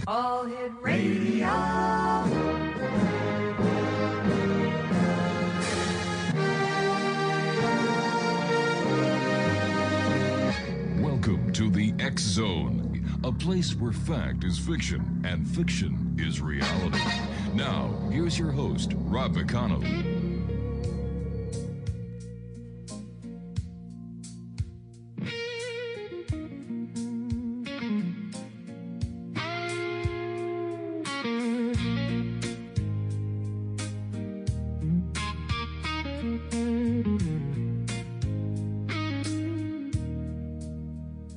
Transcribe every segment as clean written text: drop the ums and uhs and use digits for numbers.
All Hit Radio. Welcome to the X Zone, a place where fact is fiction and fiction is reality. Now, here's your host, Rob McConnell.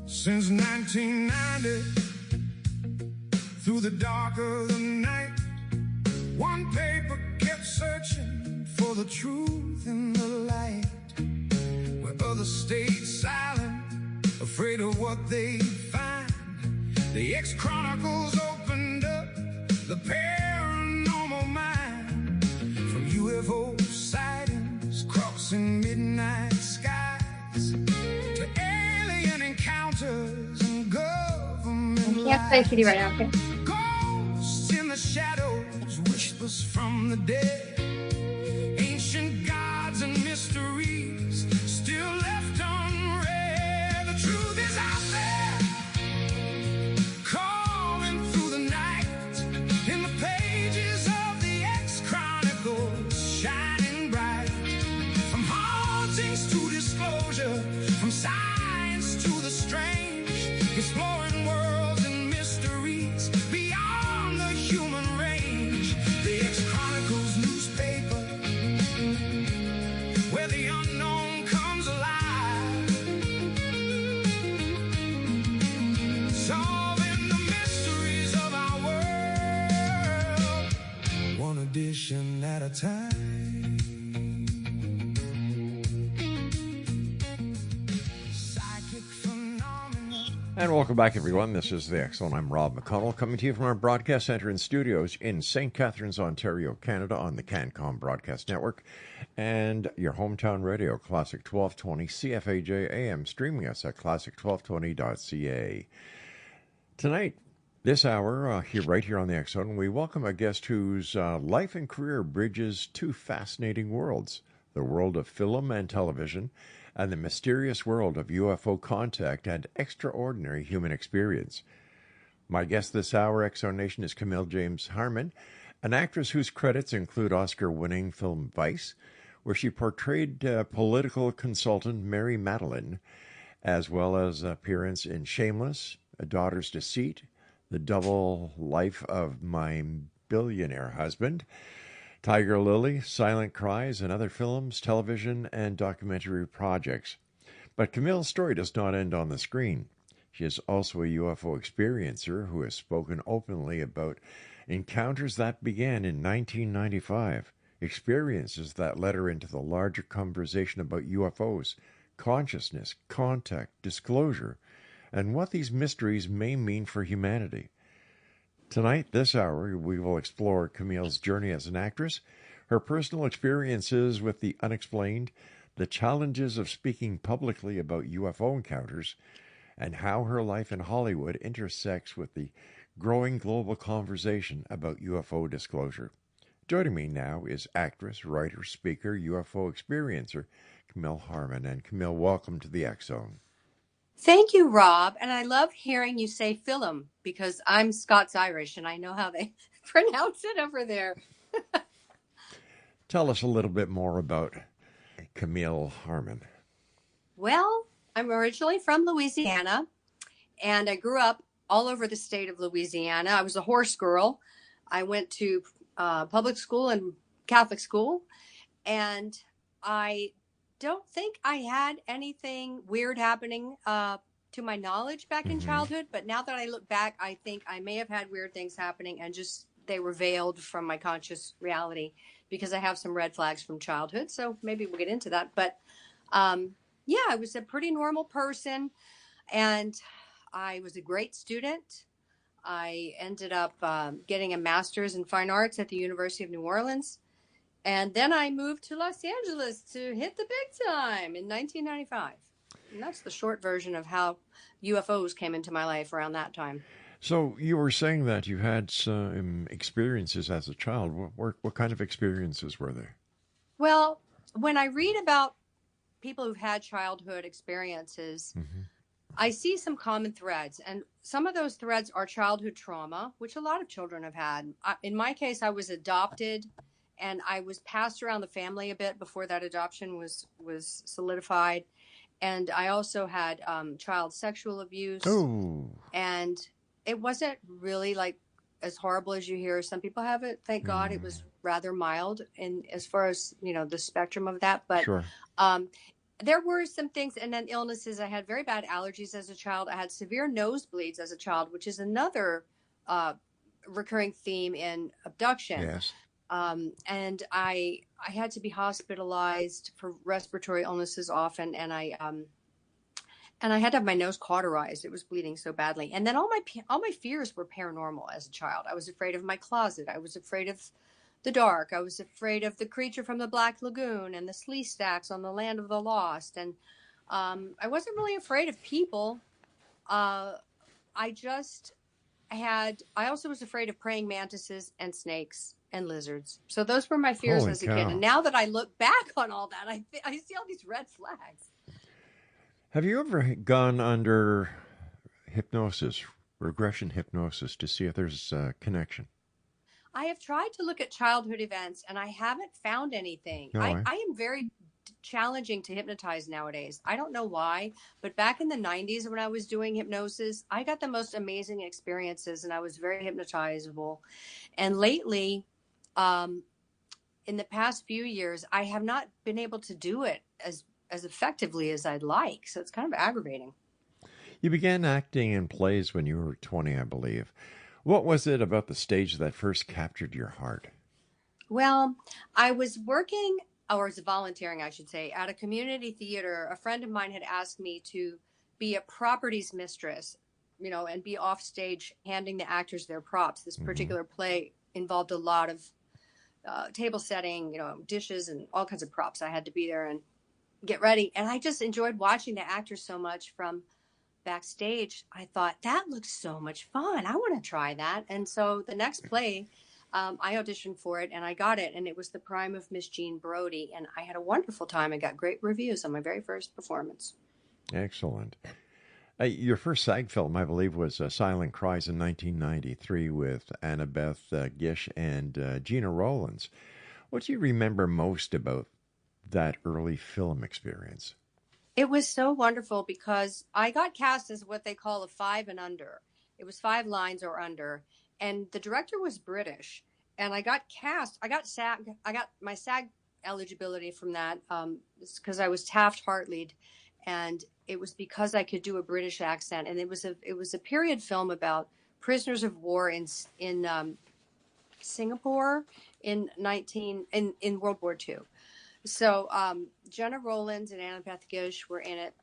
Since 1990, through the dark of the night, one paper kept searching for the truth in the light, where others stayed silent, afraid of what they'd find. The X-Chronicles opened up the paranormal mind, from UFO sightings crossing midnight skies to alien encounters and government I can't play CD right now. Okay. ghosts in the shadows, whispers from the dead, ancient gods and mysteries still left unread. The truth is out there, calling through the night, in the pages of the X-Chronicles, shining bright. From hauntings to disclosure, from science to the strange, exploring worlds and mysteries beyond the human range. The X-Chronicles newspaper, where the unknown comes alive, solving the mysteries of our world, one edition at a time. Psychic phenomena. And welcome back, everyone. This is the X Zone. I'm Rob McConnell, coming to you from our broadcast center and studios in St. Catharines, Ontario, Canada, on the CanCom Broadcast Network, and your hometown radio, Classic 1220 CFAJ AM, streaming us at classic1220.ca. Tonight, this hour, right here on the X Zone, we welcome a guest whose life and career bridges two fascinating worlds: the world of film and television, and the mysterious world of UFO contact and extraordinary human experience. My guest this hour, X-Zone Nation, is CAMILLE James HARMAN, an actress whose credits include Oscar-winning film Vice, where she portrayed political consultant Mary Madeline, as well as appearance in Shameless, A Daughter's Deceit, The Double Life of My Billionaire Husband, Tiger Lily, Silent Cries, and other films, television, and documentary projects. But CAMILLE's story does not end on the screen. She is also a UFO experiencer who has spoken openly about encounters that began in 1995, experiences that led her into the larger conversation about UFOs, consciousness, contact, disclosure, and what these mysteries may mean for humanity. Tonight, this hour, we will explore CAMILLE's journey as an actress, her personal experiences with the unexplained, the challenges of speaking publicly about UFO encounters, and how her life in Hollywood intersects with the growing global conversation about UFO disclosure. Joining me now is actress, writer, speaker, UFO experiencer, CAMILLE HARMAN. And CAMILLE, welcome to the X Zone. Thank you, Rob. And I love hearing you say film because I'm Scots-Irish and I know how they pronounce it over there. Tell us a little bit more about CAMILLE HARMAN. Well, I'm originally from Louisiana and I grew up all over the state of Louisiana. I was a horse girl. I went to public school and Catholic school, and I don't think I had anything weird happening to my knowledge back in childhood. But now that I look back, I think I may have had weird things happening and just they were veiled from my conscious reality because I have some red flags from childhood. So maybe we'll get into that. But yeah, I was a pretty normal person and I was a great student. I ended up getting a master's in fine arts at the University of New Orleans. And then I moved to Los Angeles to hit the big time in 1995. And that's the short version of how UFOs came into my life around that time. So you were saying that you had some experiences as a child. What kind of experiences were they? Well, when I read about people who've had childhood experiences, Hmm. I see some common threads, and some of those threads are childhood trauma, which a lot of children have had. In my case, I was adopted, and I was passed around the family a bit before that adoption was solidified. And I also had child sexual abuse, Oh. and it wasn't really like as horrible as you hear. Some people have it. Thank God, it was rather mild in as far as the spectrum of that. But Sure. um, there were some things, and then illnesses. I had very bad allergies as a child. I had severe nosebleeds as a child, which is another recurring theme in abduction. Yes. And I had to be hospitalized for respiratory illnesses often, and I had to have my nose cauterized. It was bleeding so badly. And then all my fears were paranormal as a child. I was afraid of my closet. I was afraid of the dark. I was afraid of the creature from the Black Lagoon and the slee stacks on the Land of the Lost. And I wasn't really afraid of people. I also was afraid of praying mantises and snakes and lizards. So those were my fears Holy as a cow. kid. And now that I look back on all that, I see all these red flags. Have you ever gone under hypnosis, regression hypnosis, to see if there's a connection? I have tried to look at childhood events, and I haven't found anything. No, I am very challenging to hypnotize nowadays. I don't know why, but back in the 90s when I was doing hypnosis, I got the most amazing experiences, and I was very hypnotizable. And lately, in the past few years, I have not been able to do it as effectively as I'd like. So it's kind of aggravating. You began acting in plays when you were 20, I believe. What was it about the stage that first captured your heart? Well, I was working, or was volunteering, I should say, at a community theater. A friend of mine had asked me to be a properties mistress, and be off stage handing the actors their props. This particular play involved a lot of table setting, dishes and all kinds of props. I had to be there and get ready. And I just enjoyed watching the actors so much from backstage. I thought, that looks so much fun. I want to try that. And so the next play, I auditioned for it and I got it. And it was the prime of Miss Jean Brodie. And I had a wonderful time. I got great reviews on my very first performance. Excellent. Your first SAG film, I believe, was Silent Cries in 1993 with Annabeth Gish and Gina Rowlands. What do you remember most about that early film experience? It was so wonderful because I got cast as what they call a 5 and under. It was 5 lines or under. And the director was British. And I got cast. I got my SAG eligibility from that because I was Taft-Hartley'd. And it was because I could do a British accent. And it was a period film about prisoners of war in Singapore in World War II. So Jenna Rowlands and Annabeth Gish were in it.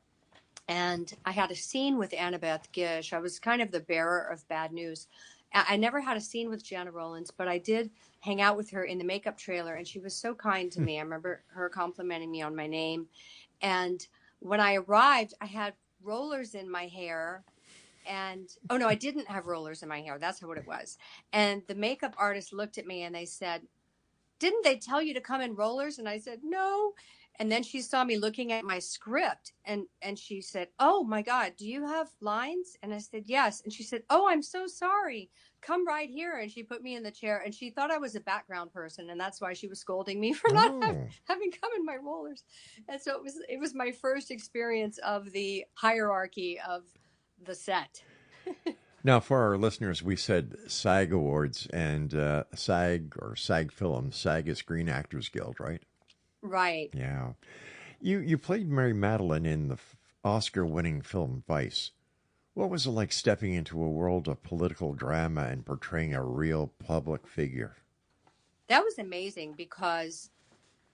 And I had a scene with Annabeth Gish. I was kind of the bearer of bad news. I never had a scene with Jenna Rowlands, but I did hang out with her in the makeup trailer. And she was so kind to me. I remember her complimenting me on my name. And when I arrived, I had rollers in my hair. And, oh no, I didn't have rollers in my hair. That's what it was. And the makeup artist looked at me and they said, "Didn't they tell you to come in rollers?" And I said, "No." And then she saw me looking at my script and she said, "Oh my God, do you have lines?" And I said, "Yes." And she said, "Oh, I'm so sorry. Come right here." And she put me in the chair and she thought I was a background person. And that's why she was scolding me for not having come in my rollers. And so it was my first experience of the hierarchy of the set. Now, for our listeners, we said SAG Awards and SAG or SAG Film. SAG is Screen Actors Guild, right? Right. Yeah. You played Mary Madeline in the Oscar-winning film Vice. What was it like stepping into a world of political drama and portraying a real public figure? That was amazing because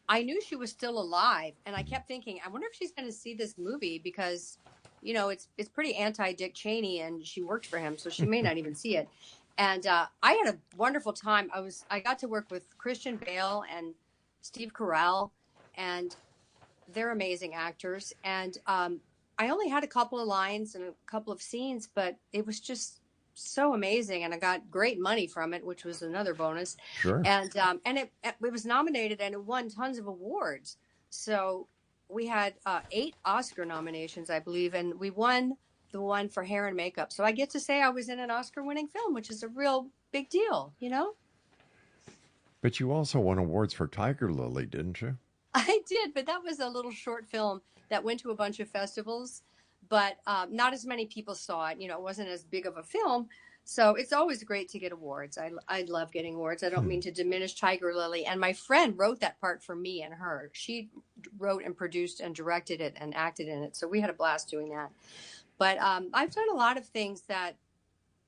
I knew she was still alive. And I kept thinking, I wonder if she's going to see this movie because it's pretty anti-Dick Cheney, and she worked for him, so she may not even see it. And I had a wonderful time. I got to work with Christian Bale and Steve Carell, and they're amazing actors. And I only had a couple of lines and a couple of scenes, but it was just so amazing, and I got great money from it, which was another bonus. Sure. And it was nominated and it won tons of awards. So we had 8 Oscar nominations, I believe, and we won the one for hair and makeup. So I get to say I was in an Oscar-winning film, which is a real big deal, you know? But you also won awards for Tiger Lily, didn't you? I did, but that was a little short film that went to a bunch of festivals, but not as many people saw it. You know, it wasn't as big of a film. So it's always great to get awards. I love getting awards. I don't mean to diminish Tiger Lily. And my friend wrote that part for me and her. She wrote and produced and directed it and acted in it. So we had a blast doing that. But I've done a lot of things that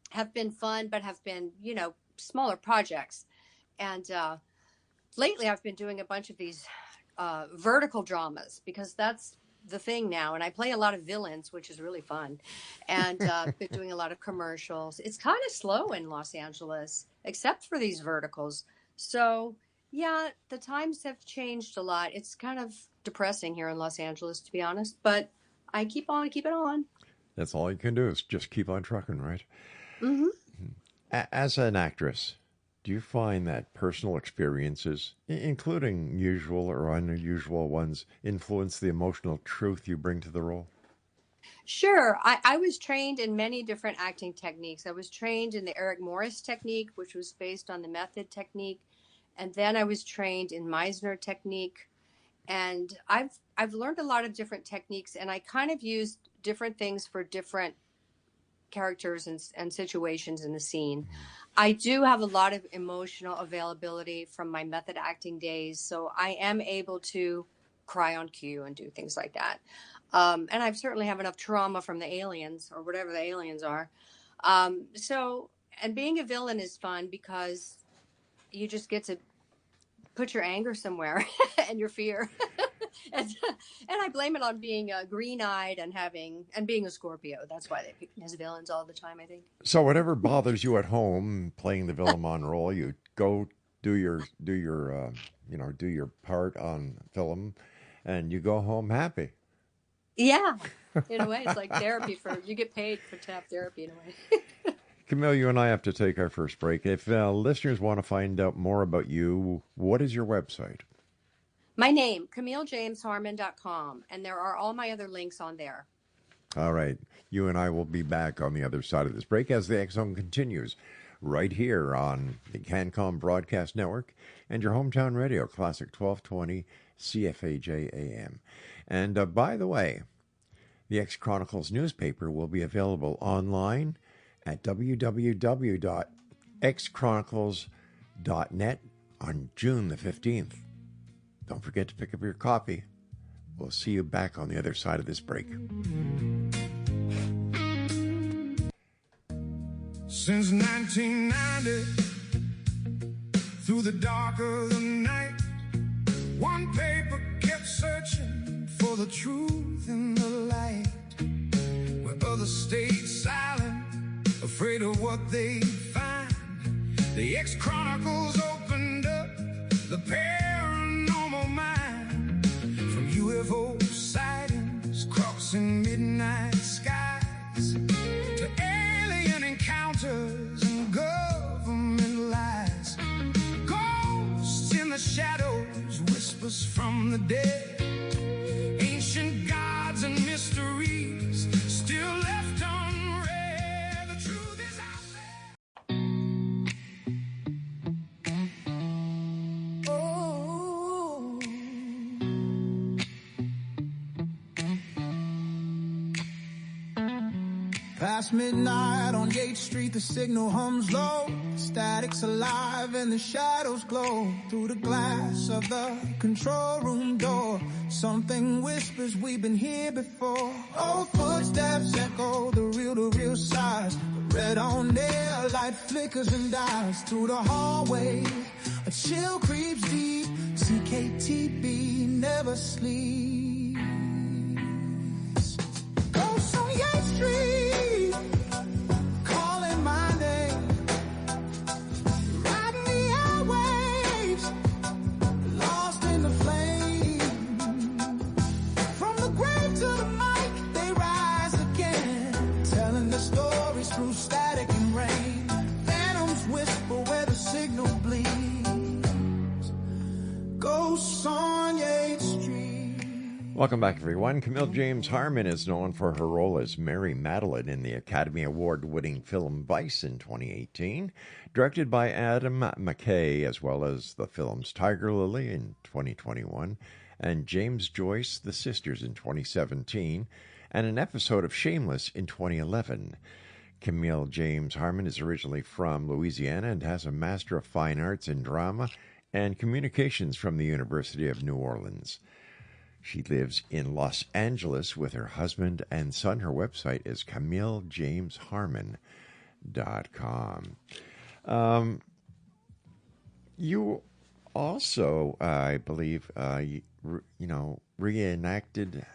have been fun, but have been, you know, smaller projects. And lately I've been doing a bunch of these vertical dramas, because that's the thing now. And I play a lot of villains, which is really fun. And been doing a lot of commercials. It's kind of slow in Los Angeles, except for these verticals. So yeah, the times have changed a lot. It's kind of depressing here in Los Angeles, to be honest, but I keep on keeping on. That's all you can do is just keep on trucking, right? Mm-hmm. As an actress, do you find that personal experiences, including usual or unusual ones, influence the emotional truth you bring to the role? Sure. I was trained in many different acting techniques. I was trained in the Eric Morris technique, which was based on the method technique. And then I was trained in Meisner technique. And I've learned a lot of different techniques, and I kind of used different things for different characters and situations in the scene. I do have a lot of emotional availability from my method acting days, so I am able to cry on cue and do things like that. And I certainly have enough trauma from the aliens, or whatever the aliens are. And being a villain is fun because you just get to put your anger somewhere and your fear. and I blame it on being green-eyed and being a Scorpio. That's why they pick me as villains all the time, I think. So whatever bothers you at home playing the villain role, you go do your part on film, and you go home happy. Yeah, in a way, it's like therapy. You get paid to have therapy in a way. Camille, you and I have to take our first break. If listeners want to find out more about you, what is your website? My name, CAMILLEJamesHARMAN.com, and there are all my other links on there. All right. You and I will be back on the other side of this break as the X Zone continues right here on the CanCom Broadcast Network and your hometown radio, Classic 1220 CFAJ AM. And by the way, the X Chronicles newspaper will be available online at www.xchronicles.net on June the 15th. Don't forget to pick up your copy. We'll see you back on the other side of this break. Since 1990, through the dark of the night, one paper kept searching for the truth in the light, where others stayed silent, afraid of what they'd find. The X-Chronicles opened up the paranormal mind, from UFO sightings crossing midnight skies to alien encounters and government lies. Ghosts in the shadows, whispers from the dead, ancient gods and mysteries still left unread. The truth is out there. Oh. Past midnight on Yates Street, the signal hums low. Static's alive and the shadows glow through the glass of the control room door. Something whispers, we've been here before. Old footsteps echo the real size. The red on air, light flickers and dies through the hallway. A chill creeps deep. CKTB never sleeps. Ghosts on Yates Street, calling my name, riding the airwaves, lost in the flame. From the grave to the mic, they rise again, telling the stories through static and rain. Welcome back, everyone. Camille James Harman is known for her role as Mary Madeline in the Academy Award-winning film Vice in 2018, directed by Adam McKay, as well as the films Tiger Lily in 2021 and James Joyce, The Sisters in 2017, and an episode of Shameless in 2011. Camille James Harman is originally from Louisiana and has a Master of Fine Arts in Drama and Communications from the University of New Orleans. She lives in Los Angeles with her husband and son. Her website is CamilleJamesHarman.com. You also, I believe, reenacted...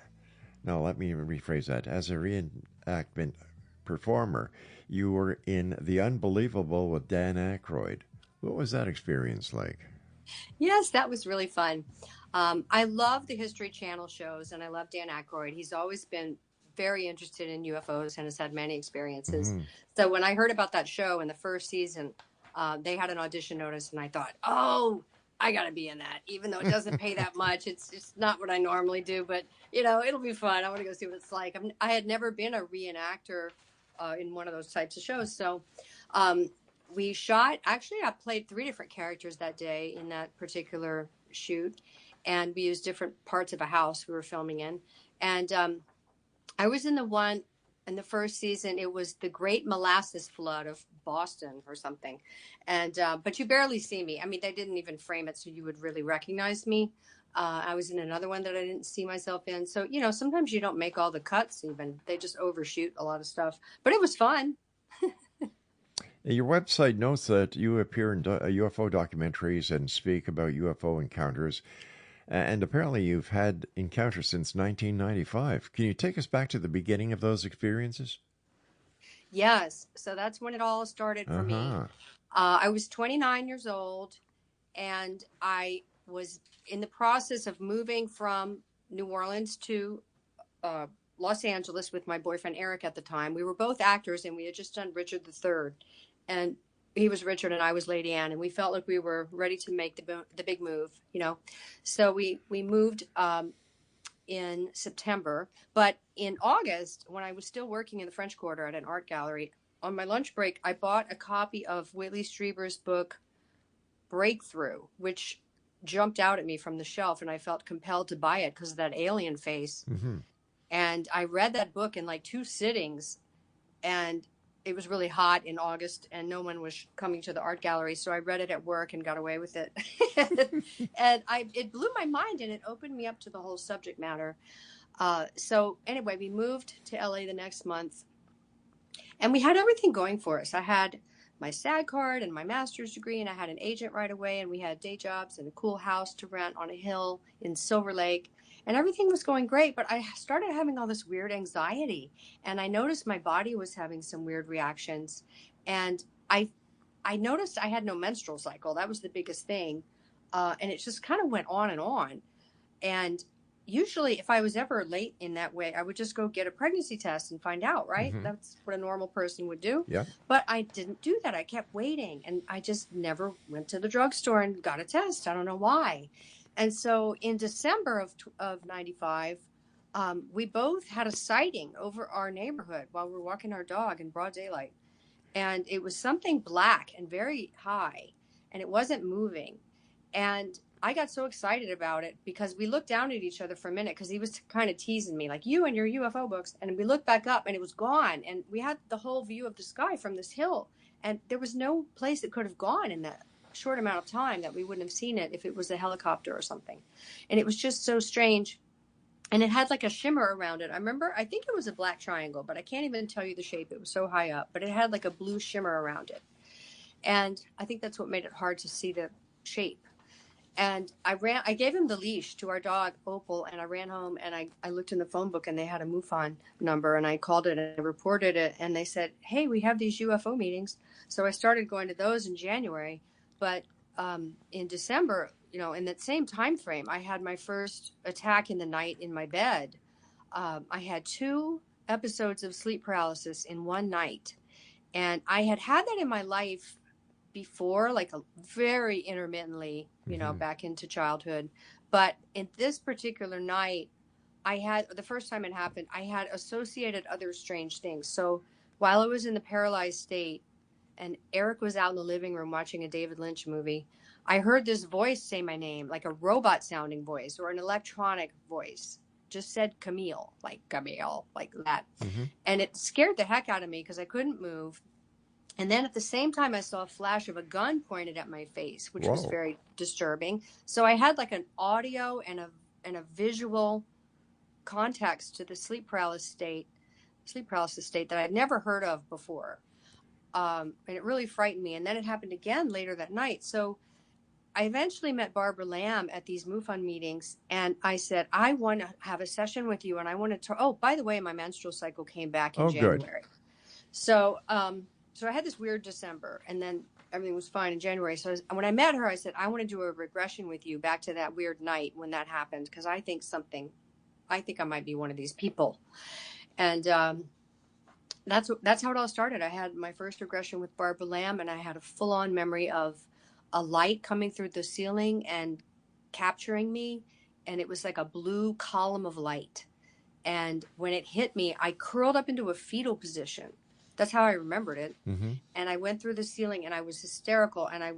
No, let me rephrase that. As a reenactment performer, you were in The Unbelievable with Dan Aykroyd. What was that experience like? Yes, that was really fun. I love the History Channel shows, and I love Dan Aykroyd. He's always been very interested in UFOs and has had many experiences. Mm-hmm. So when I heard about that show in the first season, they had an audition notice, and I thought, oh, I got to be in that, even though it doesn't pay that much. It's not what I normally do, but, it'll be fun. I want to go see what it's like. I had never been a reenactor in one of those types of shows. So we shot, actually, I played 3 different characters that day in that particular shoot. And we used different parts of a house we were filming in. And I was in the first season, it was the Great Molasses Flood of Boston or something. And but you barely see me. I mean, they didn't even frame it so you would really recognize me. I was in another one that I didn't see myself in. So, sometimes you don't make all the cuts even. They just overshoot a lot of stuff. But it was fun. Your website notes that you appear in UFO documentaries and speak about UFO encounters. And apparently you've had encounters since 1995. Can you take us back to the beginning of those experiences? Yes. So that's when it all started for me. I was 29 years old, and I was in the process of moving from New Orleans to Los Angeles with my boyfriend, Eric, at the time. We were both actors, and we had just done Richard III. And he was Richard and I was Lady Anne, and we felt like we were ready to make the big move, So we moved in September. But in August, when I was still working in the French Quarter at an art gallery, on my lunch break, I bought a copy of Whitley Strieber's book, Breakthrough, which jumped out at me from the shelf, and I felt compelled to buy it because of that alien face. Mm-hmm. And I read that book in like 2 sittings, and it was really hot in August and no one was coming to the art gallery. So I read it at work and got away with it. And it blew my mind, and it opened me up to the whole subject matter. So anyway, we moved to LA the next month, and we had everything going for us. I had my SAG card and my master's degree, and I had an agent right away, and we had day jobs and a cool house to rent on a hill in Silver Lake. And everything was going great, but I started having all this weird anxiety, and I noticed my body was having some weird reactions. And I noticed I had no menstrual cycle. That was the biggest thing. And it just kind of went on and on. And usually if I was ever late in that way, I would just go get a pregnancy test and find out, right? Mm-hmm. That's what a normal person would do. Yeah. But I didn't do that. I kept waiting, and I just never went to the drugstore and got a test. I don't know why. And so in December of 95, we both had a sighting over our neighborhood while we were walking our dog in broad daylight. And it was something black and very high, and it wasn't moving. And I got so excited about it because we looked down at each other for a minute because he was kind of teasing me, like, you and your UFO books. And we looked back up, and it was gone. And we had the whole view of the sky from this hill. And there was no place it could have gone in that short amount of time that we wouldn't have seen it if it was a helicopter or something. And it was just so strange. And it had like a shimmer around it. I think it was a black triangle, but I can't even tell you the shape. It was so high up, but it had like a blue shimmer around it. And I think that's what made it hard to see the shape. And I gave him the leash to our dog, Opal, and I ran home, and I looked in the phone book, and they had a MUFON number, and I called it and I reported it. And they said, hey, we have these UFO meetings. So I started going to those in January. But in December, in that same time frame, I had my first attack in the night in my bed. I had 2 episodes of sleep paralysis in one night. And I had that in my life before, like very intermittently, back into childhood. But in this particular night, the first time it happened, I had associated other strange things. So while I was in the paralyzed state and Eric was out in the living room watching a David Lynch movie, I heard this voice say my name, like a robot sounding voice or an electronic voice. Just said Camille, like that. Mm-hmm. And it scared the heck out of me because I couldn't move. And then at the same time, I saw a flash of a gun pointed at my face, which was very disturbing. So I had like an audio and a visual context to the sleep paralysis state that I'd never heard of before. And it really frightened me. And then it happened again later that night. So I eventually met Barbara Lamb at these MUFON meetings, and I said, I want to have a session with you, and I want to oh, by the way, my menstrual cycle came back in January. Good. So I had this weird December, and then everything was fine in January. So when I met her, I said, I want to do a regression with you back to that weird night when that happened, because I think I might be one of these people. And that's how it all started. I had my first regression with Barbara Lamb, and I had a full-on memory of a light coming through the ceiling and capturing me, and it was like a blue column of light. And when it hit me, I curled up into a fetal position. That's how I remembered it. Mm-hmm. And I went through the ceiling, and I was hysterical, and I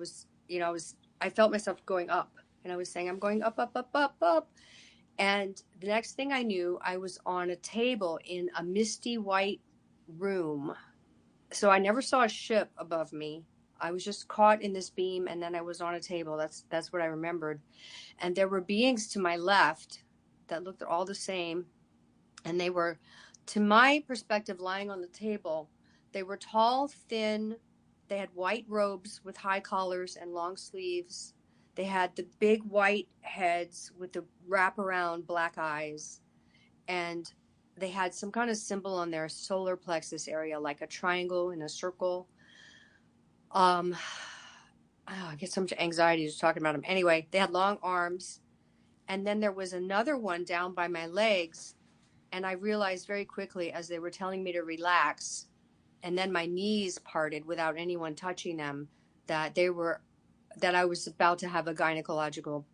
felt myself going up, and I was saying, I'm going up, up, up, up, up. And the next thing I knew, I was on a table in a misty white room. So I never saw a ship above me. I was just caught in this beam, and then I was on a table. That's what I remembered. And there were beings to my left that looked all the same. And they were, to my perspective, lying on the table. They were tall, thin. They had white robes with high collars and long sleeves. They had the big white heads with the wraparound black eyes. And they had some kind of symbol on their solar plexus area, like a triangle and a circle. I get so much anxiety just talking about them. Anyway, they had long arms. And then there was another one down by my legs. And I realized very quickly as they were telling me to relax, and then my knees parted without anyone touching them, that I was about to have a gynecological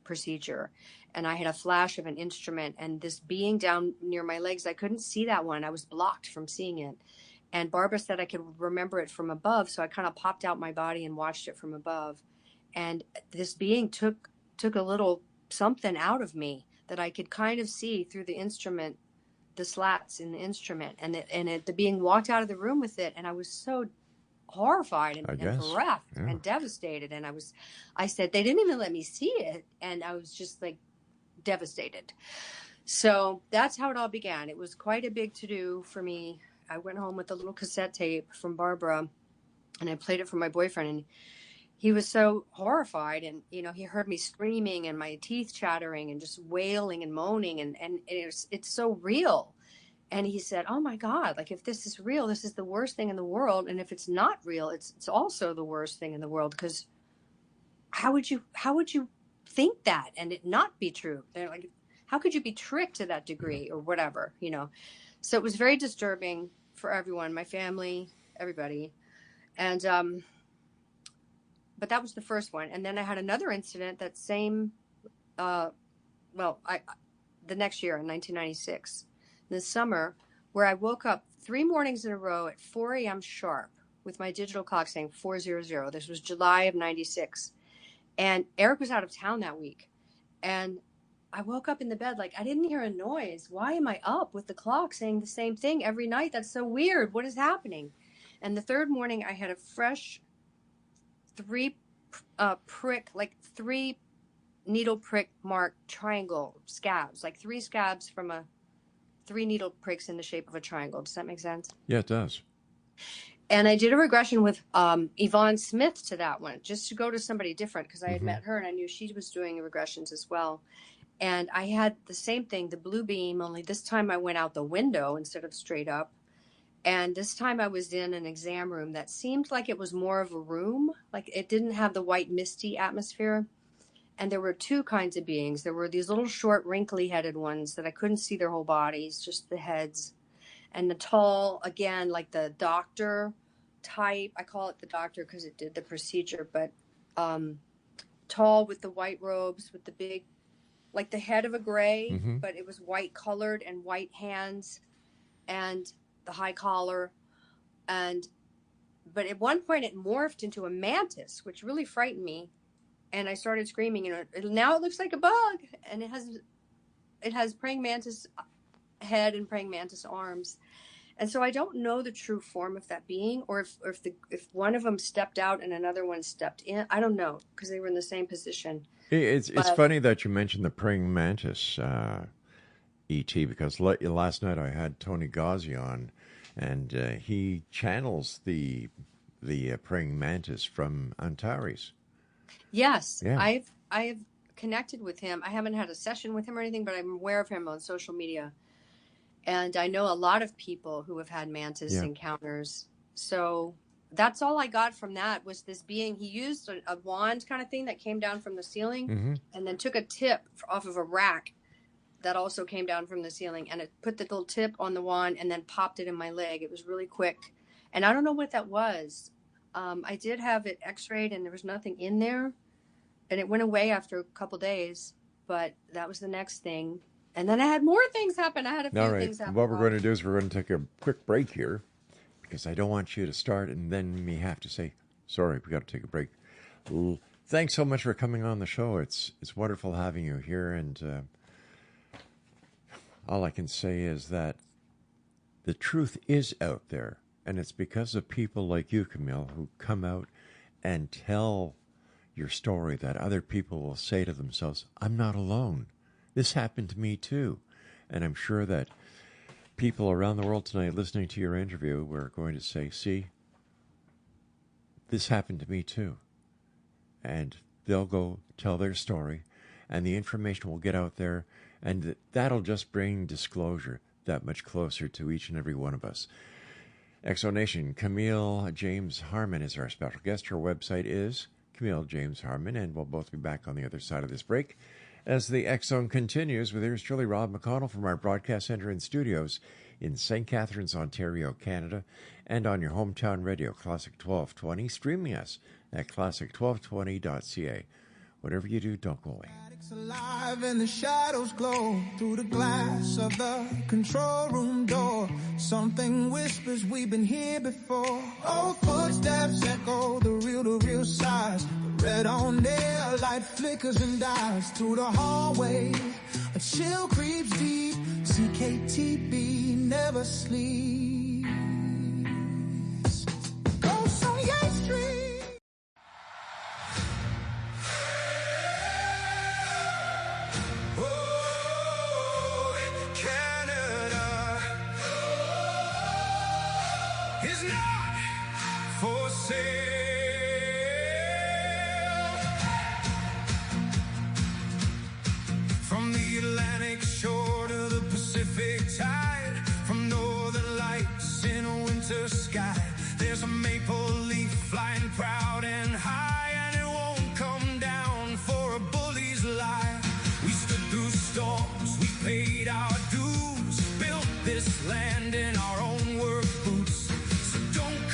procedure. And I had a flash of an instrument, and this being down near my legs, I couldn't see that one. I was blocked from seeing it. And Barbara said I could remember it from above. So I kind of popped out my body and watched it from above. And this being took a little something out of me that I could kind of see through the instrument, the slats in the instrument. And the being walked out of the room with it. And I was so horrified and bereft and devastated. And I said, they didn't even let me see it. And I was just like devastated. So that's how it all began. It was quite a big to-do for me. I went home with a little cassette tape from Barbara, and I played it for my boyfriend, and he was so horrified. And, he heard me screaming and my teeth chattering and just wailing and moaning. And it's so real. And he said, oh my God, like if this is real, this is the worst thing in the world. And if it's not real, it's also the worst thing in the world. Because how would you think that and it not be true? They're like, how could you be tricked to that degree or whatever, So it was very disturbing for everyone, my family, everybody. And, but that was the first one. And then I had another incident that same, the next year in 1996, this summer, where I woke up 3 mornings in a row at 4 a.m. sharp with my digital clock saying 400. This was July of 96. And Eric was out of town that week. And I woke up in the bed like, I didn't hear a noise. Why am I up with the clock saying the same thing every night? That's so weird. What is happening? And the third morning, I had a fresh 3 needle prick mark triangle scabs, like 3 scabs from 3 needle pricks in the shape of a triangle. Does that make sense? Yeah, it does. And I did a regression with Yvonne Smith to that one, just to go to somebody different, because I had met her and I knew she was doing regressions as well. And I had the same thing, the blue beam, only this time I went out the window instead of straight up. And this time I was in an exam room that seemed like it was more of a room, like it didn't have the white misty atmosphere. And there were 2 kinds of beings. There were these little short wrinkly headed ones that I couldn't see their whole bodies, just the heads. And the tall, again, like the doctor type, I call it the doctor because it did the procedure, but tall with the white robes, with the big like the head of a gray, Mm-hmm. but it was white colored and white hands and the high collar. But at one point it morphed into a mantis, which really frightened me. And I started screaming, and now it looks like a bug, and it has praying mantis head and praying mantis arms. And so I don't know the true form of that being, or if one of them stepped out and another one stepped in. I don't know, because they were in the same position. It's But funny that you mentioned the praying mantis, E.T., because last night I had Tony Gauzy on, and he channels the praying mantis from Antares. yes, Yeah. I've connected with him. I haven't had a session with him or anything, but I'm aware of him on social media. And I know a lot of people who have had mantis Yeah. encounters. So that's all I got from that was this being. He used a wand kind of thing that came down from the ceiling Mm-hmm. and then took a tip off of a rack that also came down from the ceiling, and it put the little tip on the wand and then popped it in my leg. It was really quick. And I don't know what that was. I did have it x-rayed and there was nothing in there. And it went away after a couple days, but that was the next thing. And then I had more things happen. I had a few All right. things happen. What we're going to do is we're going to take a quick break here, because I don't want you to start and then me have to say, sorry, we got to take a break. Thanks so much for coming on the show. It's wonderful having you here, and all I can say is that the truth is out there, and it's because of people like you, Camille, who come out and tell your story that other people will say to themselves, I'm not alone. This happened to me too. And I'm sure that people around the world tonight listening to your interview were going to say, see, this happened to me too. And they'll go tell their story, and the information will get out there, and that'll just bring disclosure that much closer to each and every one of us. Exonation, Camille James Harman is our special guest. Her website is Camille James Harman, and we'll both be back on the other side of this break as the X Zone continues with yours truly, Rob McConnell, from our broadcast center and studios in St. Catharines, Ontario, Canada, and on your hometown radio, Classic 1220, streaming us at classic1220.ca. Whatever you do, don't go away. It's alive and the shadows glow through the glass of the control room door. Something whispers we've been here before. Old footsteps echo the real size. The red on air, light flickers and dies through the hallway. A chill creeps deep. CKTB never sleeps. Ghosts on Yate Street. Is not for sale. From the Atlantic shore to the Pacific tide, from northern lights in a winter sky, there's a maple leaf flying proud and high, and it won't come down for a bully's lie. We stood through storms, we paid our dues, built this land in our own work boots.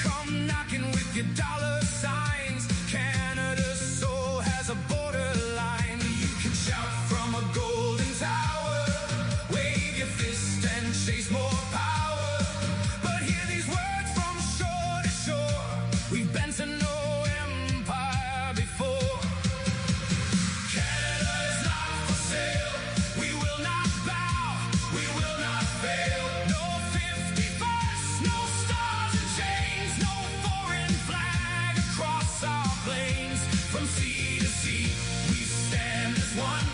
Come knocking with your dollar signs. Canada's soul has a borderline. You can shout from a golden tower, wave your fist and chase more power. But hear these words from shore to shore. We've been to no empire before. Canada is not for sale. We will not bow. We will not fail. No 51st, no stars and chains. No foreign flag across our plains. From sea to sea, we stand as one.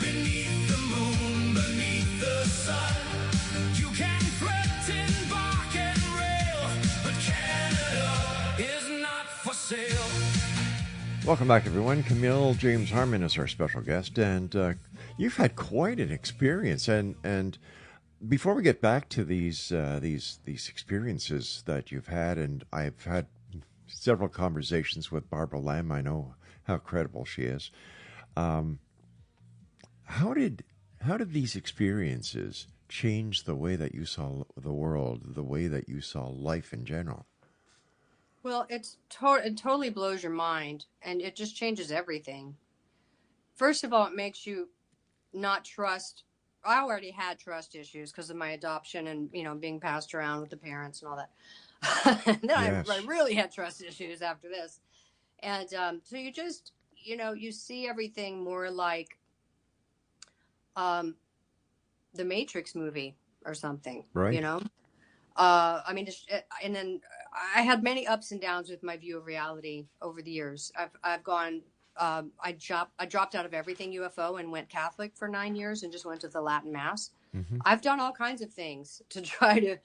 Beneath the moon, beneath the sun. You can threaten, bark and rail, but Canada is not for sale. Welcome back, everyone. Camille James Harman is our special guest, and you've had quite an experience. And before we get back to these experiences that you've had, and I've had several conversations with Barbara Lamb. I know how credible she is. How did these experiences change the way that you saw the world, the way that you saw life in general? Well, it totally blows your mind, and it just changes everything. First of all, it makes you not trust. I already had trust issues because of my adoption and, you know, being passed around with the parents and all that. And then Yes. I really had trust issues after this. And so you just, you know, you see everything more like the Matrix movie or something, Right. you know? I mean, and then I had many ups and downs with my view of reality over the years. I've gone, I dropped out of everything UFO and went Catholic for 9 years and just went to the Latin Mass. Mm-hmm. I've done all kinds of things to try to,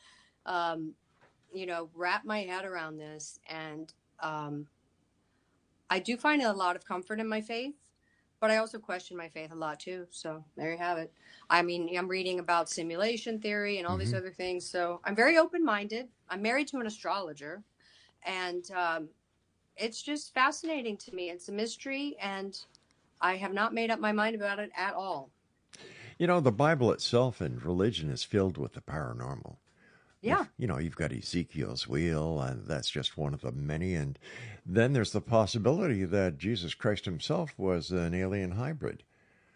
you know, wrap my head around this. And I do find a lot of comfort in my faith, but I also question my faith a lot too. So there you have it. I mean, I'm reading about simulation theory and all these other things. So I'm very open-minded. I'm married to an astrologer, and it's just fascinating to me. It's a mystery, and I have not made up my mind about it at all. You know, the Bible itself and religion is filled with the paranormal. Yeah. You know, you've got Ezekiel's wheel, and that's just one of the many. And then there's the possibility that Jesus Christ himself was an alien hybrid.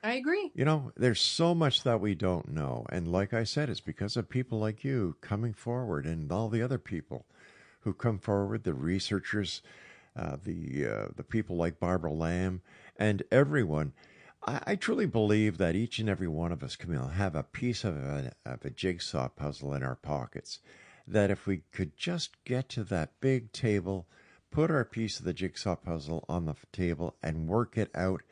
I agree. You know, there's so much that we don't know. And like I said, it's because of people like you coming forward and all the other people who come forward, the researchers, the people like Barbara Lamb, and everyone. I truly believe that each and every one of us, Camille, have a piece of a jigsaw puzzle in our pockets. That if we could just get to that big table, put our piece of the jigsaw puzzle on the table and work it out,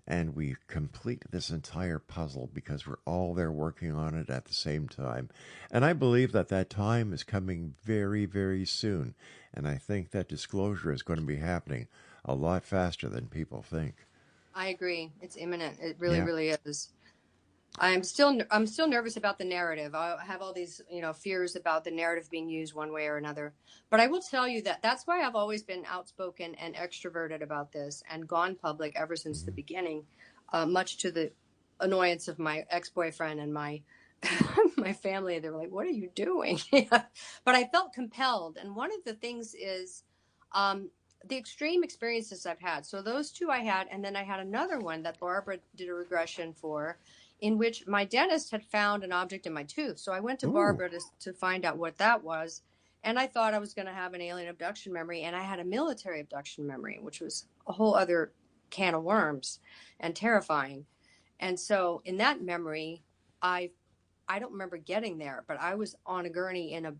and we complete this entire puzzle because we're all there working on it at the same time. And I believe that that time is coming very, very soon. And I think that disclosure is going to be happening a lot faster than people think. I agree. It's imminent. It really, Yeah. really is. I'm still nervous about the narrative. I have all these, you know, fears about the narrative being used one way or another. But I will tell you that that's why I've always been outspoken and extroverted about this and gone public ever since the beginning, much to the annoyance of my ex-boyfriend and my my family. They were like, "What are you doing?" But I felt compelled. And one of the things is the extreme experiences I've had. So those two I had, and then I had another one that Barbara did a regression for, in which my dentist had found an object in my tooth. So I went to Barbara to find out what that was. And I thought I was going to have an alien abduction memory. And I had a military abduction memory, which was a whole other can of worms and terrifying. And so in that memory, I don't remember getting there, but I was on a gurney in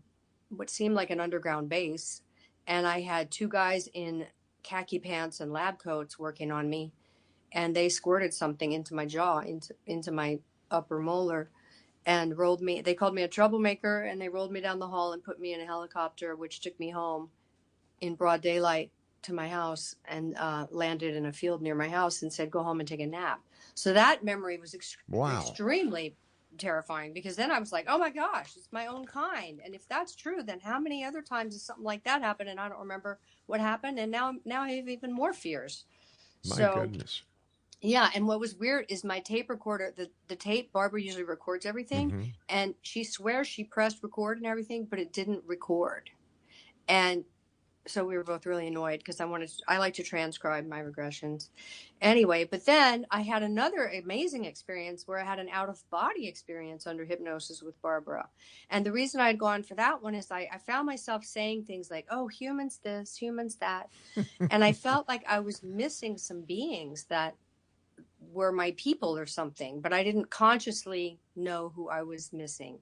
what seemed like an underground base. And I had two guys in khaki pants and lab coats working on me. And they squirted something into my jaw, into my upper molar, and rolled me. They called me a troublemaker, and they rolled me down the hall and put me in a helicopter, which took me home in broad daylight to my house, and landed in a field near my house and said, "Go home and take a nap." So that memory was extremely terrifying, because then I was like, oh my gosh, it's my own kind. And if that's true, then how many other times has something like that happened and I don't remember what happened? And now I have even more fears. My goodness. Yeah, and what was weird is my tape recorder, the tape, Barbara usually records everything, and she swears she pressed record and everything, but it didn't record. And so we were both really annoyed because I like to transcribe my regressions. Anyway, but then I had another amazing experience where I had an out-of-body experience under hypnosis with Barbara. And the reason I had gone for that one is I found myself saying things like, oh, humans this, humans that. And I felt like I was missing some beings that were my people or something, but I didn't consciously know who I was missing.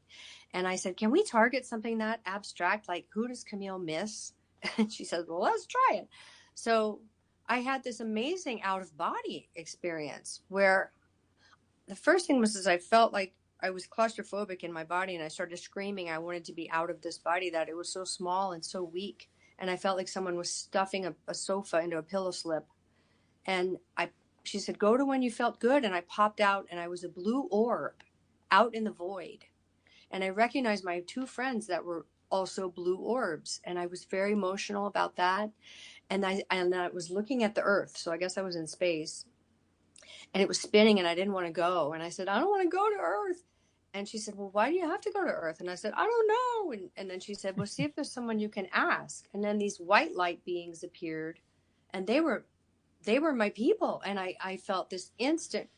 And I said, can we target something that abstract? Like, who does Camille miss? And she said, well, let's try it. So I had this amazing out-of-body experience where the first thing was I felt like I was claustrophobic in my body, and I started screaming. I wanted to be out of this body, that it was so small and so weak. And I felt like someone was stuffing a sofa into a pillow slip. And she said, go to when you felt good. And I popped out, and I was a blue orb out in the void. And I recognized my two friends that were also blue orbs. And I was very emotional about that. And I was looking at the earth. So I guess I was in space, and it was spinning, and I didn't want to go. And I said, I don't want to go to earth. And she said, well, why do you have to go to earth? And I said, I don't know. And then she said, well, see if there's someone you can ask. And then these white light beings appeared, and they were my people. And I felt this instant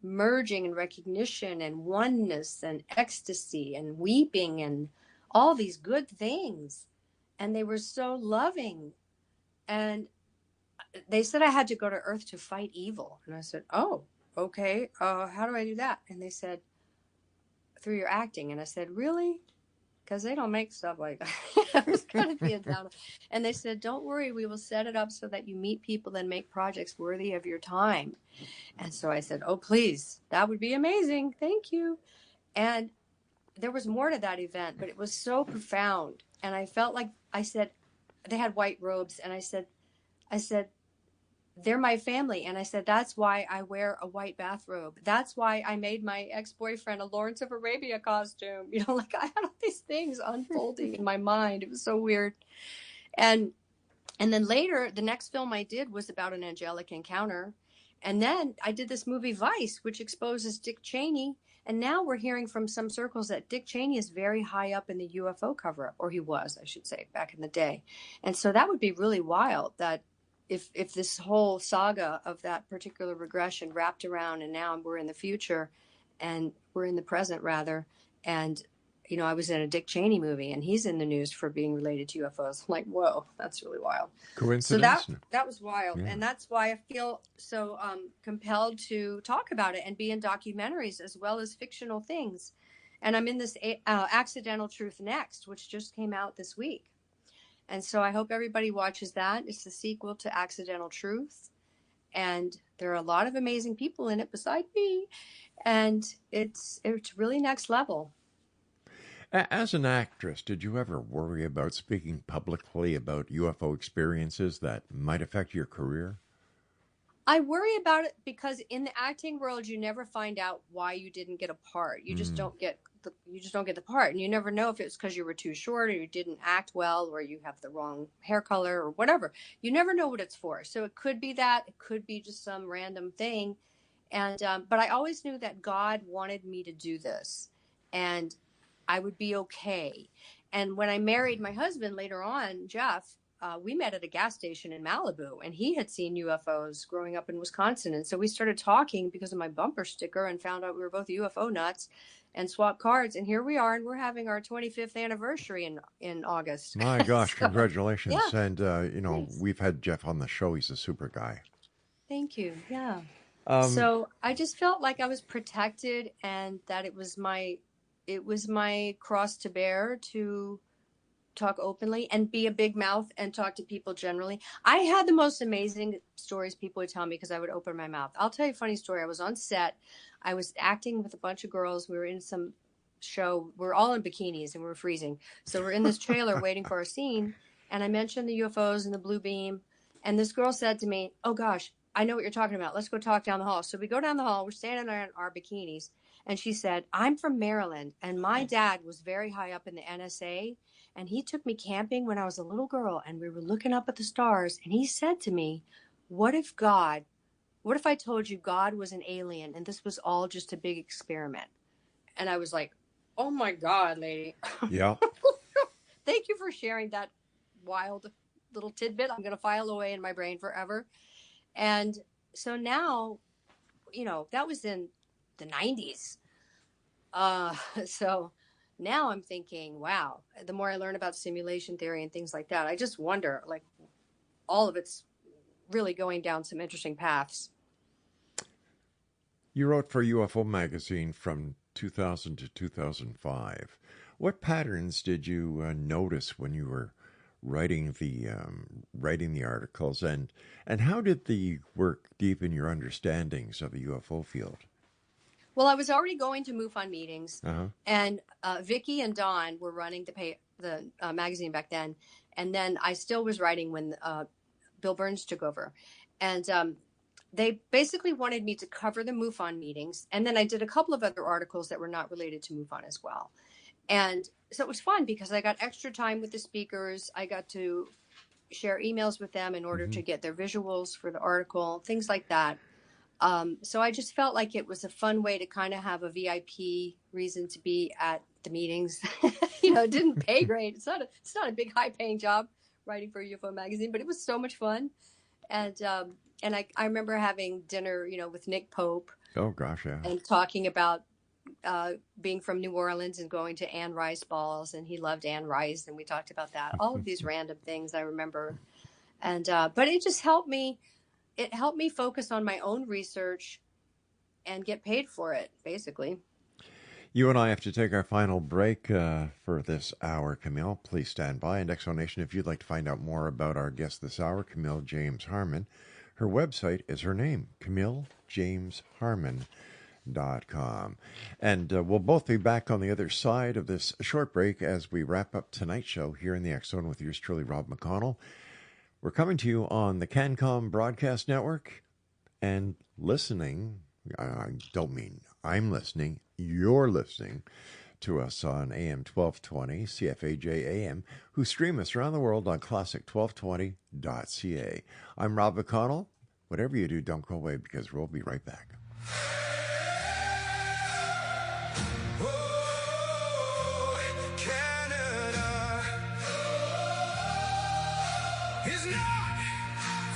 merging and recognition and oneness and ecstasy and weeping and all these good things. And they were so loving. And they said I had to go to Earth to fight evil. And I said, oh, okay. How do I do that? And they said, through your acting. And I said, really? Because they don't make stuff like that. I was kind of being down. And they said, don't worry, we will set it up so that you meet people and make projects worthy of your time. And so I said, oh, please, that would be amazing. Thank you. And there was more to that event, but it was so profound. And I felt like, I said, they had white robes. And I said, they're my family. And I said, that's why I wear a white bathrobe. That's why I made my ex-boyfriend a Lawrence of Arabia costume. You know, like I had all these things unfolding in my mind. It was so weird. And then later, the next film I did was about an angelic encounter. And then I did this movie Vice, which exposes Dick Cheney. And now we're hearing from some circles that Dick Cheney is very high up in the UFO cover-up, or he was, I should say, back in the day. And so that would be really wild that if this whole saga of that particular regression wrapped around and now we're in the future and we're in the present rather. And, you know, I was in a Dick Cheney movie and he's in the news for being related to UFOs. I'm like, whoa, that's really wild. Coincidence? So that was wild. Yeah. And that's why I feel so compelled to talk about it and be in documentaries as well as fictional things. And I'm in this Accidental Truth Next, which just came out this week. And so I hope everybody watches that. It's the sequel to Accidental Truth. And there are a lot of amazing people in it beside me. And it's really next level. As an actress, did you ever worry about speaking publicly about UFO experiences that might affect your career? I worry about it because in the acting world, you never find out why you didn't get a part. You just don't get the part, and you never know if it's because you were too short or you didn't act well or you have the wrong hair color or whatever. You never know what it's for. So it could be that, it could be just some random thing. And but I always knew that God wanted me to do this, and I would be okay. And when I married my husband later on, Jeff, we met at a gas station in Malibu, and he had seen UFOs growing up in Wisconsin. And so we started talking because of my bumper sticker and found out we were both UFO nuts and swapped cards. And here we are, and we're having our 25th anniversary in August. My gosh, So, congratulations. yeah. And, you know, Thanks. we've had Jeff on the show. He's a super guy. Thank you. Yeah. So I just felt like I was protected and that it was my cross to bear to talk openly and be a big mouth and talk to people generally. I had the most amazing stories people would tell me because I would open my mouth. I'll tell you a funny story. I was on set. I was acting with a bunch of girls. We were in some show. We're all in bikinis and we're freezing. So we're in this trailer waiting for our scene. And I mentioned the UFOs and the blue beam. And this girl said to me, oh gosh, I know what you're talking about. Let's go talk down the hall. So we go down the hall. We're standing there in our bikinis. And she said, I'm from Maryland. And my dad was very high up in the NSA. And he took me camping when I was a little girl. And we were looking up at the stars. And he said to me, what if I told you God was an alien and this was all just a big experiment? And I was like, oh my God, lady. Yeah. Thank you for sharing that wild little tidbit. I'm going to file away in my brain forever. And so now, you know, that was in the 90s. So now I'm thinking, wow, the more I learn about simulation theory and things like that, I just wonder, like, all of it's really going down some interesting paths. You wrote for UFO magazine from 2000 to 2005. What patterns did you notice when you were writing the articles, and how did the work deepen your understandings of the UFO field? Well, I was already going to MUFON meetings, and Vicki and Don were running the magazine back then, and then I still was writing when Bill Burns took over, and they basically wanted me to cover the MUFON meetings, and then I did a couple of other articles that were not related to MUFON as well. And so it was fun because I got extra time with the speakers. I got to share emails with them in order to get their visuals for the article, things like that. So I just felt like it was a fun way to kind of have a VIP reason to be at the meetings. You know, it didn't pay great. It's not a big high paying job writing for a UFO magazine, but it was so much fun. And I remember having dinner, with Nick Pope. Oh, gosh, yeah. And talking about being from New Orleans and going to Anne Rice balls, and he loved Anne Rice, and we talked about that. All of these random things I remember, and but it just helped me. It helped me focus on my own research and get paid for it, basically. You and I have to take our final break for this hour, Camille. Please stand by. And Exonation, if you'd like to find out more about our guest this hour, Camille James Harman, her website is her name, CamilleJamesHarman.com. And we'll both be back on the other side of this short break as we wrap up tonight's show here in the X Zone with yours truly, Rob McConnell. We're coming to you on the CanCom Broadcast Network and listening. I don't mean I'm listening. You're listening to us on AM 1220, CFAJ AM, who stream us around the world on classic1220.ca. I'm Rob McConnell. Whatever you do, don't go away because we'll be right back. Oh, Canada is not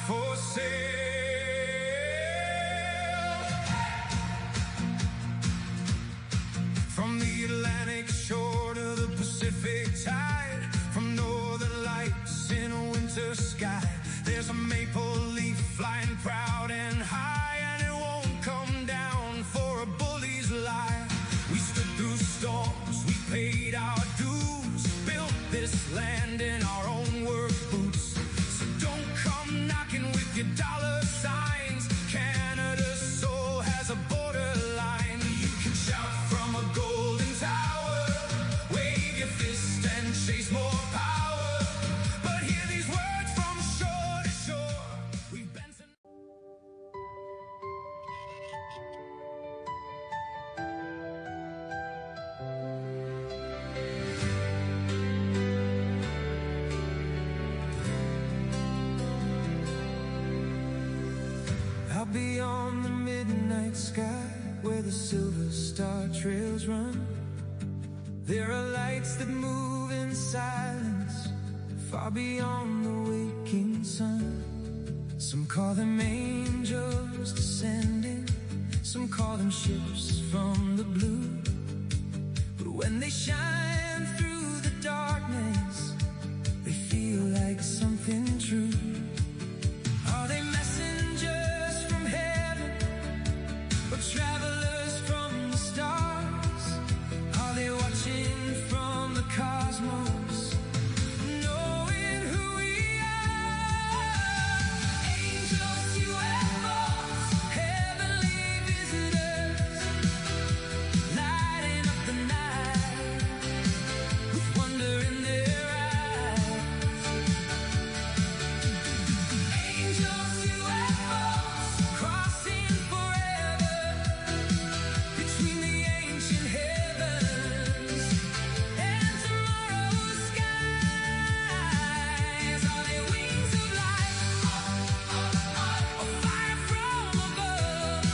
for sale. From the Atlantic shore to the Pacific tide, from northern lights in a winter sky, there's a maple leaf flying proud and high, and it won't come down for a bully's lie. We stood through storms, we paid our dues, built this land in our own work boots. So don't come knocking with your dollar signs. Canada's soul has a borderline. You can shout from a golden tower, wave your fist and chase more power. But hear these words from shore to shore. We've been to out beyond the midnight sky, where the silver star trails run, there are lights that move in silence, far beyond the waking sun. Some call them angels descending, some call them ships from the blue. But when they shine through the darkness, they feel like something true. Are they messengers from heaven, or travelers from the stars? Are they watching from the cosmos, knowing who we are? Angels, UFOs, heavenly visitors, lighting up the night with wonder in their eyes. Angels, UFOs, crossing forever between the ancient heavens and tomorrow's skies. Are they wings of light, or fire from above?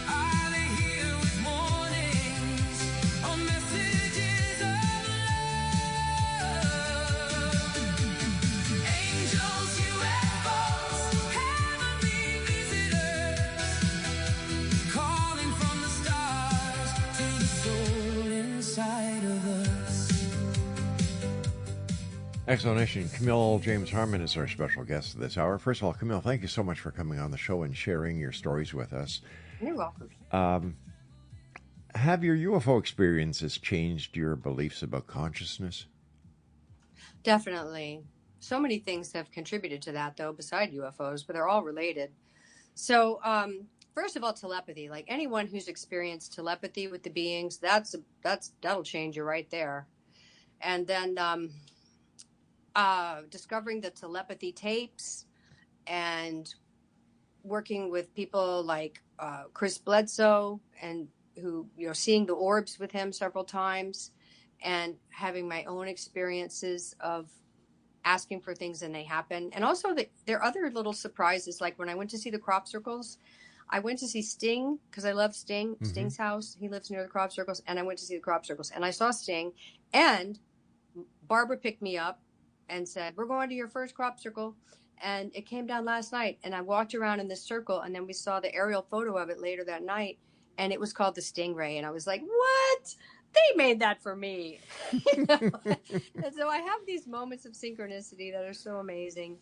Are they here with warnings or messages of love? Angels, UFOs, heavenly visitors, calling from the stars to the soul inside of us. Explanation. Camille James Harman is our special guest this hour. First of all, Camille, thank you so much for coming on the show and sharing your stories with us. You're welcome. Have your UFO experiences changed your beliefs about consciousness? Definitely. So many things have contributed to that, though, beside UFOs, but they're all related. So, first of all, telepathy. Like anyone who's experienced telepathy with the beings, that'll change you right there. And then discovering the telepathy tapes and working with people like Chris Bledsoe, and who, seeing the orbs with him several times, and having my own experiences of asking for things and they happen. And also there are other little surprises, like when I went to see the crop circles, I went to see Sting because I love Sting. Mm-hmm. Sting's house, he lives near the crop circles, and I went to see the crop circles and I saw Sting, and Barbara picked me up and said, "We're going to your first crop circle." And it came down last night, and I walked around in this circle, and then we saw the aerial photo of it later that night, and it was called the Stingray. And I was like, what? They made that for me. You know? And so I have these moments of synchronicity that are so amazing.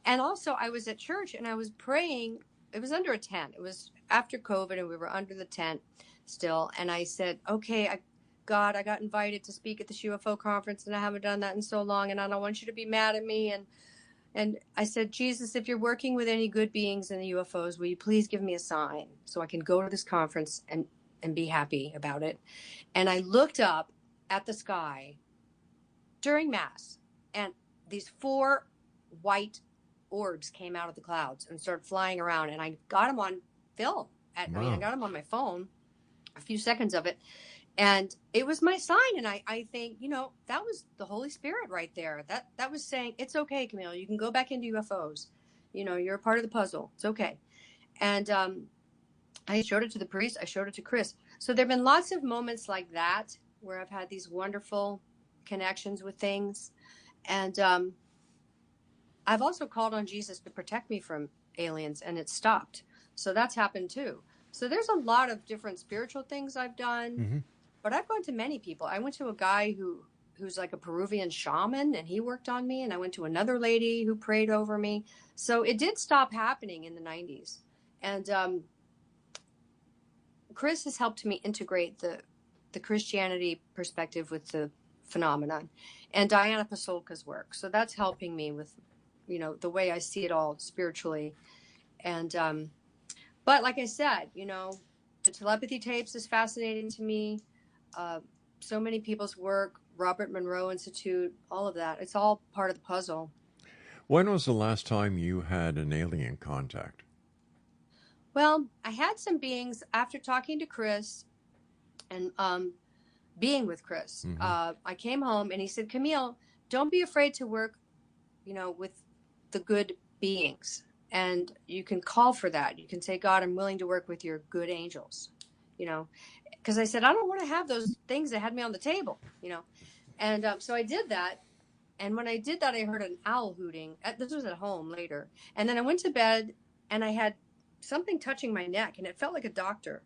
And also, I was at church, and I was praying. It was under a tent. It was after COVID, and we were under the tent still. And I said, okay, God, I got invited to speak at this UFO conference, and I haven't done that in so long, and I don't want you to be mad at me. And I said, Jesus, if you're working with any good beings in the UFOs, will you please give me a sign so I can go to this conference and be happy about it? And I looked up at the sky during Mass, and these 4 white orbs came out of the clouds and started flying around, and I got them on film. I got them on my phone, a few seconds of it. And it was my sign. And I think, that was the Holy Spirit right there. That was saying, it's okay, Camille. You can go back into UFOs. You're a part of the puzzle. It's okay. And I showed it to the priest. I showed it to Chris. So there have been lots of moments like that where I've had these wonderful connections with things. And I've also called on Jesus to protect me from aliens, and it stopped. So that's happened too. So there's a lot of different spiritual things I've done. Mm-hmm. But I've gone to many people. I went to a guy who's like a Peruvian shaman, and he worked on me. And I went to another lady who prayed over me. So it did stop happening in the 90s. And Chris has helped me integrate the Christianity perspective with the phenomenon, and Diana Pasolka's work. So that's helping me with, the way I see it all spiritually. And but like I said, the telepathy tapes is fascinating to me. So many people's work, Robert Monroe Institute, all of that. It's all part of the puzzle. When was the last time you had an alien contact? Well, I had some beings after talking to Chris and being with Chris. Mm-hmm. I came home and he said, Camille, don't be afraid to work, with the good beings. And you can call for that. You can say, God, I'm willing to work with your good angels, because I said, I don't want to have those things that had me on the table, And so I did that. And when I did that, I heard an owl hooting. This was at home later. And then I went to bed, and I had something touching my neck, and it felt like a doctor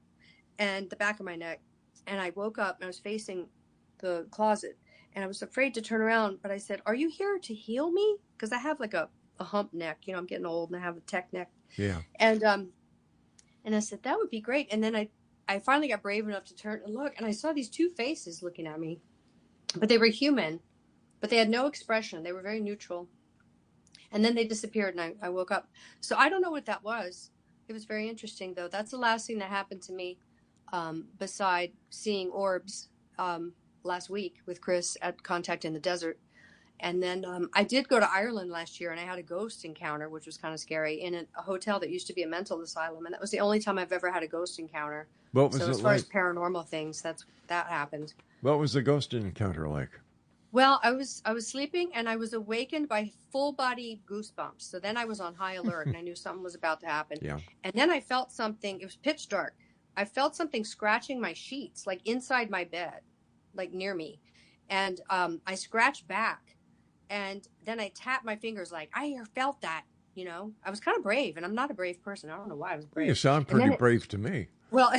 and the back of my neck. And I woke up, and I was facing the closet, and I was afraid to turn around. But I said, are you here to heal me? Because I have like a hump neck. I'm getting old, and I have a tech neck. Yeah. And I said, that would be great. And then I finally got brave enough to turn and look, and I saw these 2 faces looking at me, but they were human, but they had no expression. They were very neutral. And then they disappeared, and I woke up. So I don't know what that was. It was very interesting, though. That's the last thing that happened to me, beside seeing orbs last week with Chris at Contact in the Desert. And then I did go to Ireland last year, and I had a ghost encounter, which was kind of scary, in a hotel that used to be a mental asylum. And that was the only time I've ever had a ghost encounter. What was so it as far like? as paranormal things, that happened. What was the ghost encounter like? Well, I was sleeping, and I was awakened by full body goosebumps. So then I was on high alert, and I knew something was about to happen. Yeah. And then I felt something. It was pitch dark. I felt something scratching my sheets, like inside my bed, like near me. And I scratched back. And then I tapped my fingers like, I felt that, I was kind of brave, and I'm not a brave person. I don't know why I was brave. You sound pretty brave to me. Well,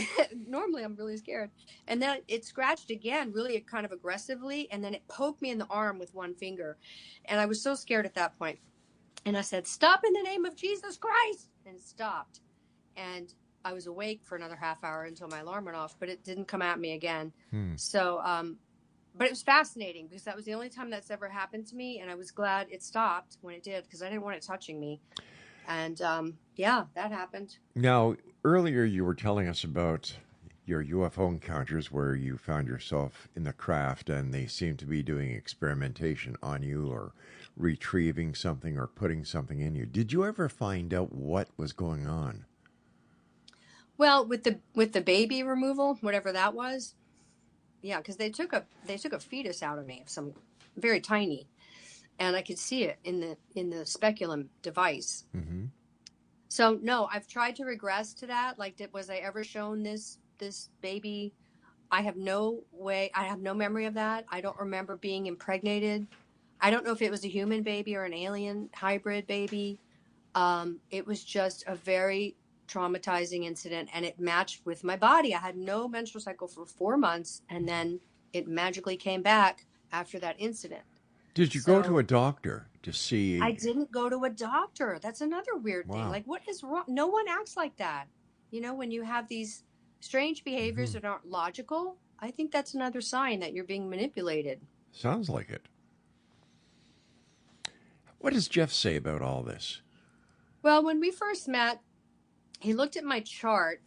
normally I'm really scared. And then it scratched again, really kind of aggressively. And then it poked me in the arm with one finger. And I was so scared at that point. And I said, stop in the name of Jesus Christ. And it stopped. And I was awake for another half hour until my alarm went off, but it didn't come at me again. So, but it was fascinating because that was the only time that's ever happened to me. And I was glad it stopped when it did, because I didn't want it touching me. And yeah, that happened. Now, earlier you were telling us about your UFO encounters where you found yourself in the craft and they seemed to be doing experimentation on you or retrieving something or putting something in you. Did you ever find out what was going on? Well, with the baby removal, whatever that was, yeah, because they took a fetus out of me, some very tiny, and I could see it in the speculum device. Mm-hmm. So no, I've tried to regress to that. Like, was I ever shown this baby? I have no memory of that. I don't remember being impregnated. I don't know if it was a human baby or an alien hybrid baby. It was just a very traumatizing incident, and it matched with my body. I had no menstrual cycle for 4 months, and then it magically came back after that incident. Did you go to a doctor to see? I didn't go to a doctor. That's another weird thing. Wow. Like, what is wrong? No one acts like that. You know, when you have these strange behaviors that aren't logical, I think that's another sign that you're being manipulated. Sounds like it. What does Jeff say about all this? Well, when we first met, he looked at my chart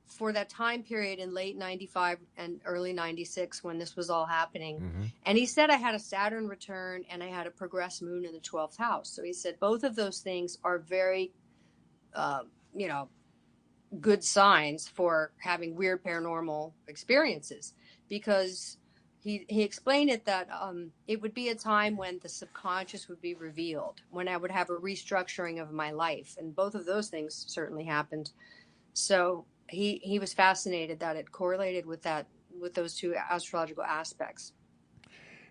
for that time period in late 95 and early 96 when this was all happening. And he said I had a Saturn return and I had a progressed moon in the 12th house. So he said both of those things are very, good signs for having weird paranormal experiences, because he explained it that it would be a time when the subconscious would be revealed, when I would have a restructuring of my life. And both of those things certainly happened. So he was fascinated that it correlated with those two astrological aspects.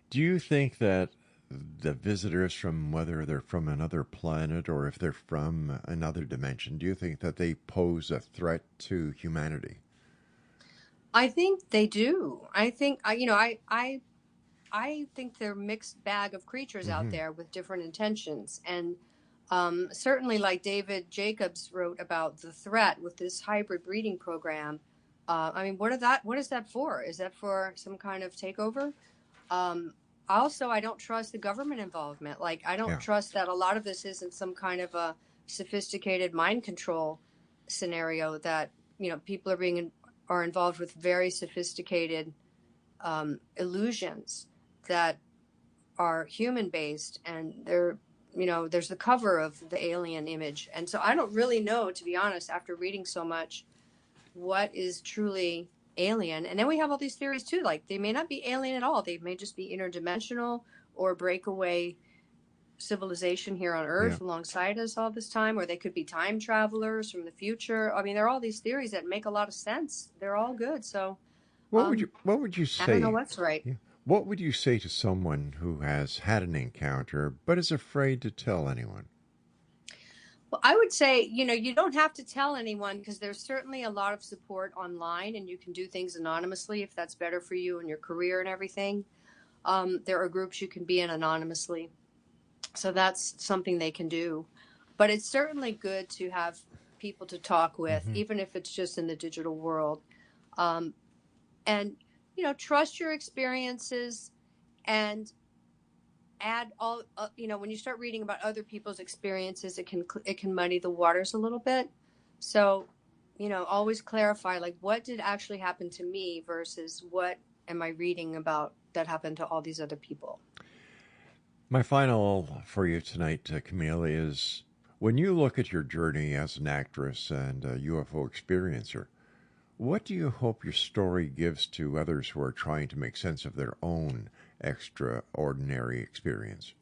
Do you think that the visitors, from whether they're from another planet or if they're from another dimension, do you think that they pose a threat to humanity? I think they do. I think I think they're a mixed bag of creatures out there with different intentions. And certainly, like David Jacobs wrote about the threat with this hybrid breeding program. What is that for? Is that for some kind of takeover? Also, I don't trust the government involvement. Like, I don't trust that a lot of this isn't some kind of a sophisticated mind control scenario that, people are involved with very sophisticated illusions that are human based, and they're, there's the cover of the alien image. And so I don't really know, to be honest, after reading so much, what is truly alien. And then we have all these theories too, like they may not be alien at all. They may just be interdimensional or breakaway civilization here on Earth alongside us all this time, or they could be time travelers from the future. I mean, there are all these theories that make a lot of sense. They're all good. So what would you say? I don't know what's right. Yeah. What would you say to someone who has had an encounter but is afraid to tell anyone? Well, I would say, you don't have to tell anyone, because there's certainly a lot of support online, and you can do things anonymously if that's better for you and your career and everything. There are groups you can be in anonymously. So that's something they can do. But it's certainly good to have people to talk with, even if it's just in the digital world. And, trust your experiences, and add all, when you start reading about other people's experiences, it can muddy the waters a little bit. So, always clarify, like, what did actually happen to me versus what am I reading about that happened to all these other people. My final for you tonight, Camille, is when you look at your journey as an actress and a UFO experiencer, what do you hope your story gives to others who are trying to make sense of their own extraordinary experience?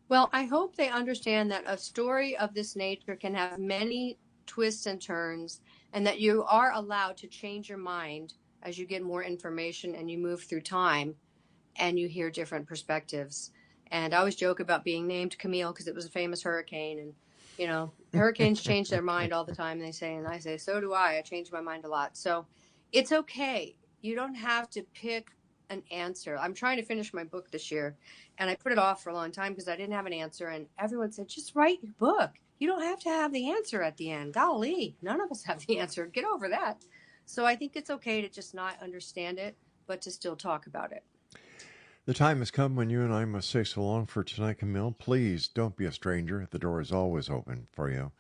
Well, I hope they understand that a story of this nature can have many twists and turns, and that you are allowed to change your mind as you get more information and you move through time and you hear different perspectives. And I always joke about being named Camille because it was a famous hurricane, and hurricanes change their mind all the time, and I say, so do I. I change my mind a lot. So it's okay. You don't have to pick an answer. I'm trying to finish my book this year, and I put it off for a long time because I didn't have an answer. And everyone said, just write your book. You don't have to have the answer at the end. Golly, none of us have the answer. Get over that. So I think it's okay to just not understand it, but to still talk about it. The time has come when you and I must say so long for tonight, Camille. Please don't be a stranger. The door is always open for you.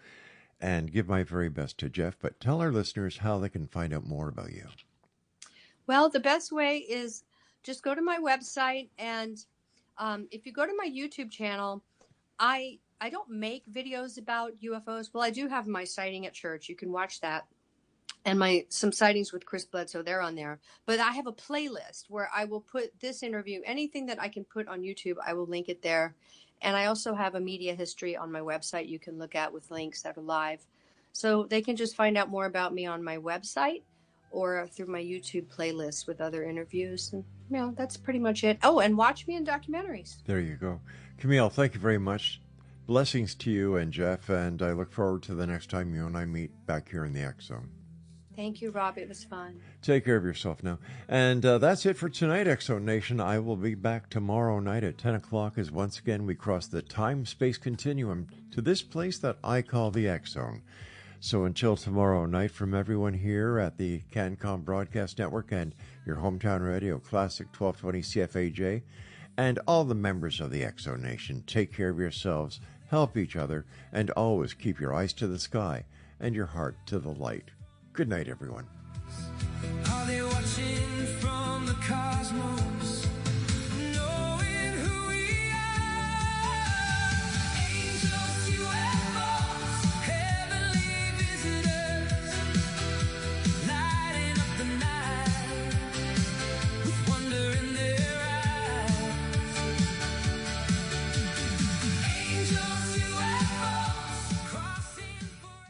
And give my very best to Jeff, but tell our listeners how they can find out more about you. Well, the best way is just go to my website, and if you go to my YouTube channel, I don't make videos about UFOs. Well, I do have my sighting at church. You can watch that. And some sightings with Chris Bledsoe, they're on there. But I have a playlist where I will put this interview, anything that I can put on YouTube, I will link it there. And I also have a media history on my website you can look at with links that are live. So they can just find out more about me on my website or through my YouTube playlist with other interviews. And that's pretty much it. Oh, and watch me in documentaries. There you go. Camille, thank you very much. Blessings to you and Jeff, and I look forward to the next time you and I meet back here in the X Zone. Thank you, Rob. It was fun. Take care of yourself now. And that's it for tonight, X Zone Nation. I will be back tomorrow night at 10 o'clock as once again we cross the time-space continuum to this place that I call the X Zone. So until tomorrow night, from everyone here at the CanCom Broadcast Network and your hometown radio, Classic 1220 CFAJ, and all the members of the X Zone Nation, take care of yourselves, help each other, and always keep your eyes to the sky and your heart to the light. Good night, everyone. Are they watching from the cosmos?